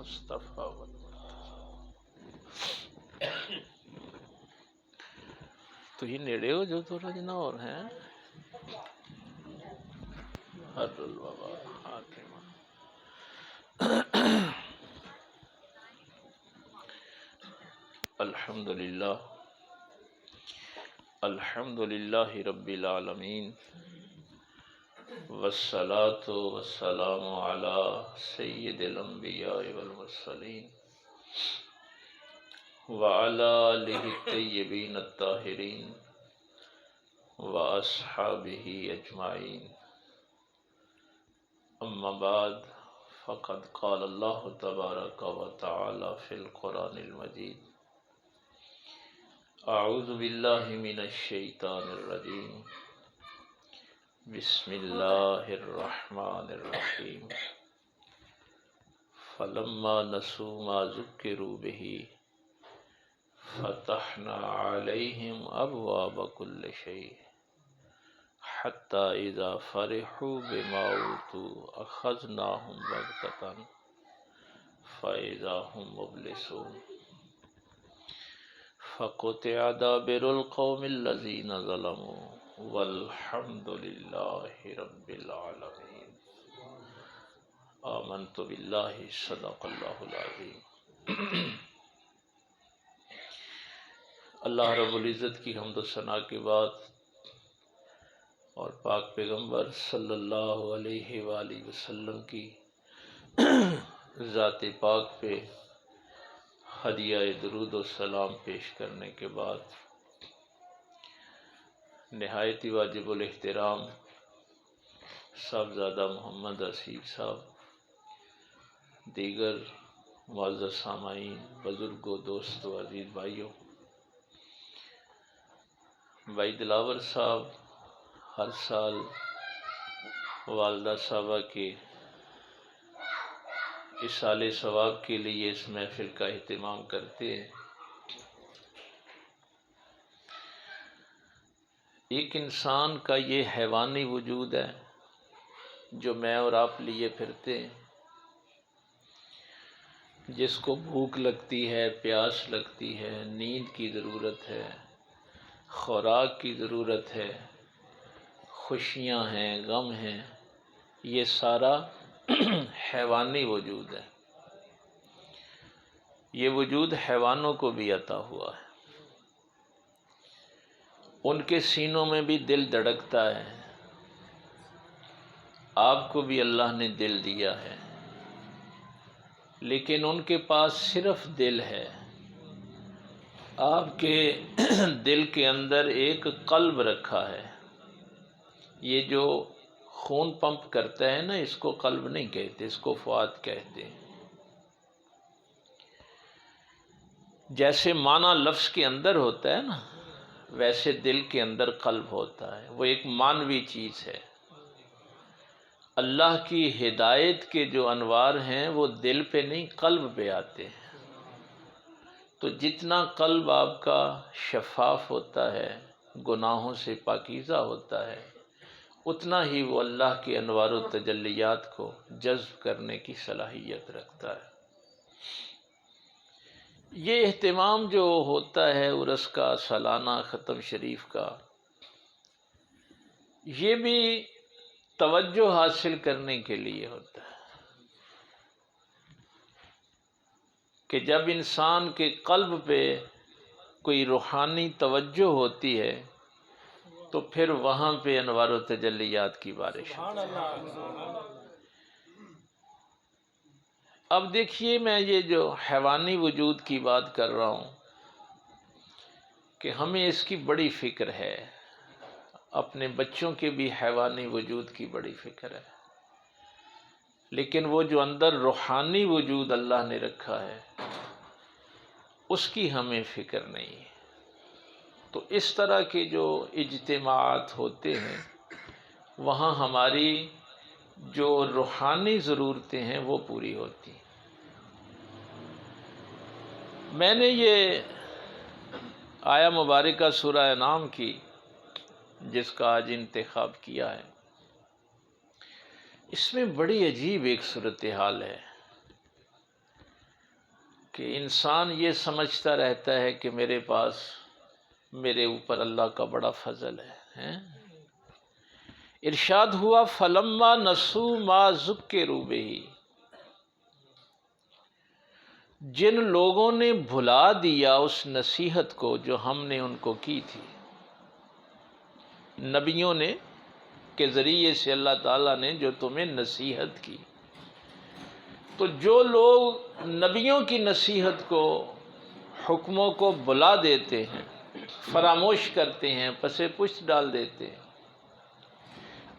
المصطفى تو یہ نیڑے ہو جو تھوڑا جنا اور ہیں حر الوبا حاکمہ. الحمدللہ الحمدللہ رب العالمین والصلاة والسلام علی سید الانبیاء والمرسلین وعلی آلہ الطیبین الطاہرین واصحابہ اجمعین. اما بعد فقد قال اللہ تبارک و تعالی فی القرآن المجید اعوذ باللہ من الشیطان الرجیم بسم اللہ الرحمن الرحیم. فلما نسوا ما ذکروا به فتحنا علیہم ابواب کل شیء حتی اذا فرحوا بما اوتوا اخذناہم بغتۃ فاذا هم مبلسون. فقطع دابر القوم الذین ظلموا والحمد للہ رب العالمین. آمنت باللہ صدق اللہ العظیم. اللہ رب العزت کی حمد و ثنا کے بعد اور پاک پیغمبر صلی اللہ علیہ وآلہ وسلم کی ذات پاک پہ ہدیہ درود و سلام پیش کرنے کے بعد نہایت ہی واجب الاحترام صاحبزادہ محمد حسیب صاحب، دیگر معزز سامعین، بزرگوں، دوستوں، عزیز بھائیوں، بھائی دلاور صاحب ہر سال والدہ صاحبہ کے اصالِ ثواب کے لیے اس محفل کا اہتمام کرتے ہیں. ایک انسان کا یہ حیوانی وجود ہے جو میں اور آپ لیے پھرتے ہیں، جس کو بھوک لگتی ہے، پیاس لگتی ہے، نیند کی ضرورت ہے، خوراک کی ضرورت ہے، خوشیاں ہیں، غم ہیں، یہ سارا حیوانی وجود ہے. یہ وجود حیوانوں کو بھی عطا ہوا ہے. ان کے سینوں میں بھی دل دھڑکتا ہے. آپ کو بھی اللہ نے دل دیا ہے، لیکن ان کے پاس صرف دل ہے. آپ کے دل کے اندر ایک قلب رکھا ہے. یہ جو خون پمپ کرتا ہے نا، اس کو قلب نہیں کہتے، اس کو فؤاد کہتے ہیں. جیسے معنی لفظ کے اندر ہوتا ہے نا، ویسے دل کے اندر قلب ہوتا ہے. وہ ایک معنوی چیز ہے. اللہ کی ہدایت کے جو انوار ہیں وہ دل پہ نہیں قلب پہ آتے ہیں. تو جتنا قلب آپ کا شفاف ہوتا ہے، گناہوں سے پاکیزہ ہوتا ہے، اتنا ہی وہ اللہ کے انوار و تجلیات کو جذب کرنے کی صلاحیت رکھتا ہے. یہ اہتمام جو ہوتا ہے عرس کا، سالانہ ختم شریف کا، یہ بھی توجہ حاصل کرنے کے لیے ہوتا ہے کہ جب انسان کے قلب پہ کوئی روحانی توجہ ہوتی ہے تو پھر وہاں پہ انوار و تجلیات کی بارش ہوتی ہے. اب دیکھیے، میں یہ جو حیوانی وجود کی بات کر رہا ہوں کہ ہمیں اس کی بڑی فکر ہے. اپنے بچوں کے بھی حیوانی وجود کی بڑی فکر ہے، لیکن وہ جو اندر روحانی وجود اللہ نے رکھا ہے اس کی ہمیں فکر نہیں ہے. تو اس طرح کے جو اجتماعات ہوتے ہیں وہاں ہماری جو روحانی ضرورتیں ہیں وہ پوری ہوتی ہیں. میں نے یہ آیا مبارکہ سورہ انعام کی، جس کا آج انتخاب کیا ہے، اس میں بڑی عجیب ایک صورتحال ہے. کہ انسان یہ سمجھتا رہتا ہے کہ میرے پاس میرے اوپر اللہ کا بڑا فضل ہے۔ ارشاد ہوا فلما نسوا ما ذکروا بہ، جن لوگوں نے بھلا دیا اس نصیحت کو جو ہم نے ان کو کی تھی، نبیوں نے کے ذریعے سے اللہ تعالیٰ نے جو تمہیں نصیحت کی، تو جو لوگ نبیوں کی نصیحت کو، حکموں کو بھلا دیتے ہیں، فراموش کرتے ہیں، پسے پشت ڈال دیتے ہیں،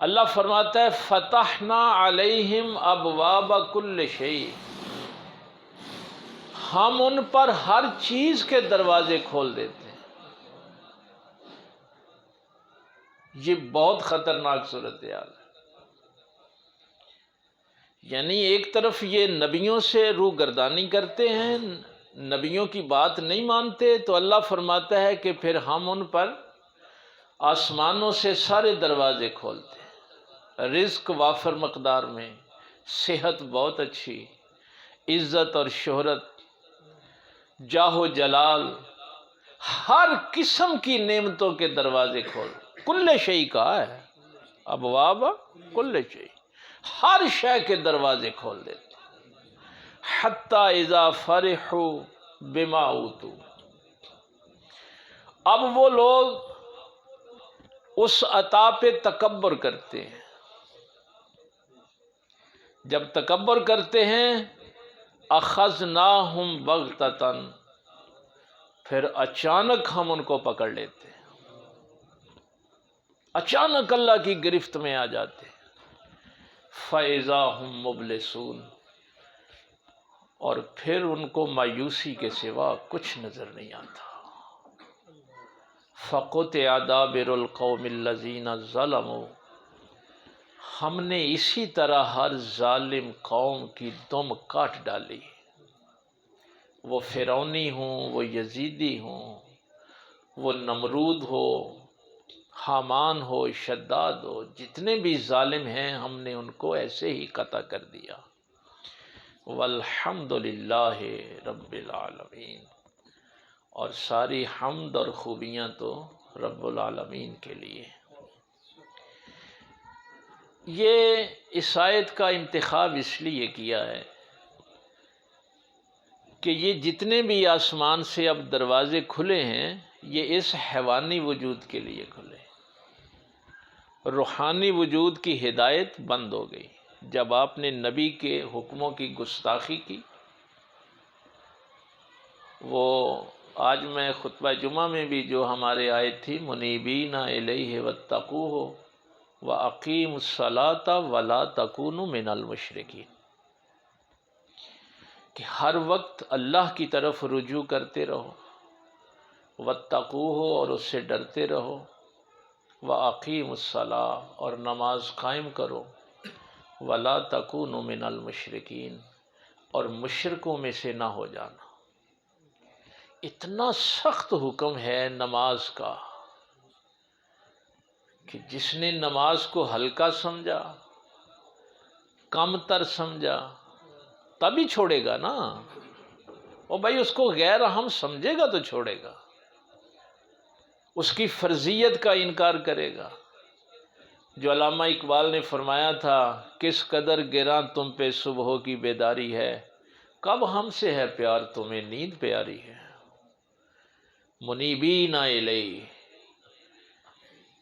اللہ فرماتا ہے فتحنا علیہم ابواب کل شیء، ہم ان پر ہر چیز کے دروازے کھول دیتے ہیں۔ یہ بہت خطرناک صورتحال ہے۔ یعنی ایک طرف یہ نبیوں سے روگردانی کرتے ہیں، نبیوں کی بات نہیں مانتے، تو اللہ فرماتا ہے کہ پھر ہم ان پر آسمانوں سے سارے دروازے کھولتے ہیں، رزق وافر مقدار میں، صحت بہت اچھی، عزت اور شہرت، جاہ و جلال، ہر قسم کی نعمتوں کے دروازے کھول، کل شیء کہا ہے، ابواب کل شیء، ہر شے کے دروازے کھول دیتے، حتی اذا فرحوا بما اوتوا، اب وہ لوگ اس عطا پہ تکبر کرتے ہیں، جب تکبر کرتے ہیں اخذناہم بغتۃ، پھر اچانک ہم ان کو پکڑ لیتے ہیں، اچانک اللہ کی گرفت میں آ جاتے ہیں، فَإِذَا هُمْ مُبْلِسُونَ، اور پھر ان کو مایوسی کے سوا کچھ نظر نہیں آتا۔ فَقُطِعَ دَابِرُ الْقَوْمِ الَّذِينَ ظَلَمُوا، ہم نے اسی طرح ہر ظالم قوم کی دم کاٹ ڈالی، وہ فرعونی ہوں، وہ یزیدی ہوں، وہ نمرود ہو، حامان ہو، شداد ہو، جتنے بھی ظالم ہیں ہم نے ان کو ایسے ہی قطع کر دیا۔ والحمد للہ رب العالمین، اور ساری حمد اور خوبیاں تو رب العالمین کے لیے۔ یہ اس آیت کا انتخاب اس لیے کیا ہے کہ یہ جتنے بھی آسمان سے اب دروازے کھلے ہیں یہ اس حیوانی وجود کے لیے کھلے، روحانی وجود کی ہدایت بند ہو گئی جب آپ نے نبی کے حکموں کی گستاخی کی۔ وہ آج میں خطبہ جمعہ میں بھی جو ہمارے آیت تھی منیبین الیہ واتقوہ وَأَقِيمُوا الصَّلَاةَ وَلَا تَكُونُوا مِنَ الْمُشْرِكِينَ، کہ ہر وقت اللہ کی طرف رجوع کرتے رہو، وَاتَّقُوهُ، اور اس سے ڈرتے رہو، وَأَقِيمُوا الصَّلَاةَ، اور نماز قائم کرو، وَلَا تَكُونُوا مِنَ الْمُشْرِكِينَ، اور مشرکوں میں سے نہ ہو جانا۔ اتنا سخت حکم ہے نماز کا کہ جس نے نماز کو ہلکا سمجھا، کم تر سمجھا، تبھی چھوڑے گا نا، اور بھائی اس کو غیر اہم سمجھے گا تو چھوڑے گا، اس کی فرضیت کا انکار کرے گا۔ جو علامہ اقبال نے فرمایا تھا، کس قدر گراں تم پہ صبحوں کی بیداری ہے، کب ہم سے ہے پیار تمہیں نیند پیاری ہے۔ منیبین الیہ،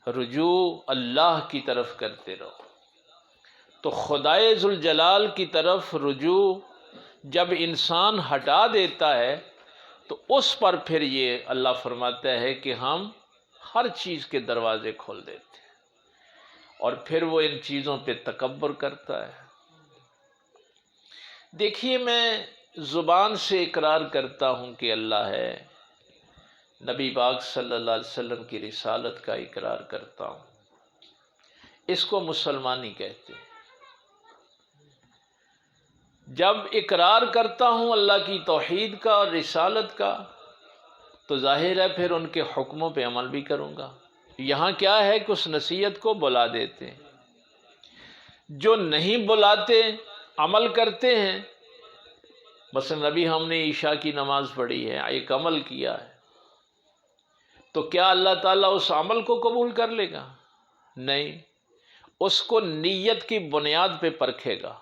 رجوع اللہ کی طرف کرتے رہو۔ تو خدائے ذوالجلال کی طرف رجوع جب انسان ہٹا دیتا ہے تو اس پر پھر یہ اللہ فرماتا ہے کہ ہم ہر چیز کے دروازے کھول دیتے ہیں، اور پھر وہ ان چیزوں پہ تکبر کرتا ہے۔ دیکھیے، میں زبان سے اقرار کرتا ہوں کہ اللہ ہے، نبی پاک صلی اللہ علیہ وسلم کی رسالت کا اقرار کرتا ہوں، اس کو مسلمانی کہتے ہیں۔ جب اقرار کرتا ہوں اللہ کی توحید کا اور رسالت کا تو ظاہر ہے پھر ان کے حکموں پہ عمل بھی کروں گا۔ یہاں کیا ہے کہ اس نصیحت کو بلا دیتے ہیں، جو نہیں بلاتے عمل کرتے ہیں، مثلا ابھی ہم نے عشاء کی نماز پڑھی ہے، ایک عمل کیا ہے، تو کیا اللہ تعالیٰ اس عمل کو قبول کر لے گا؟ نہیں، اس کو نیت کی بنیاد پہ پرکھے گا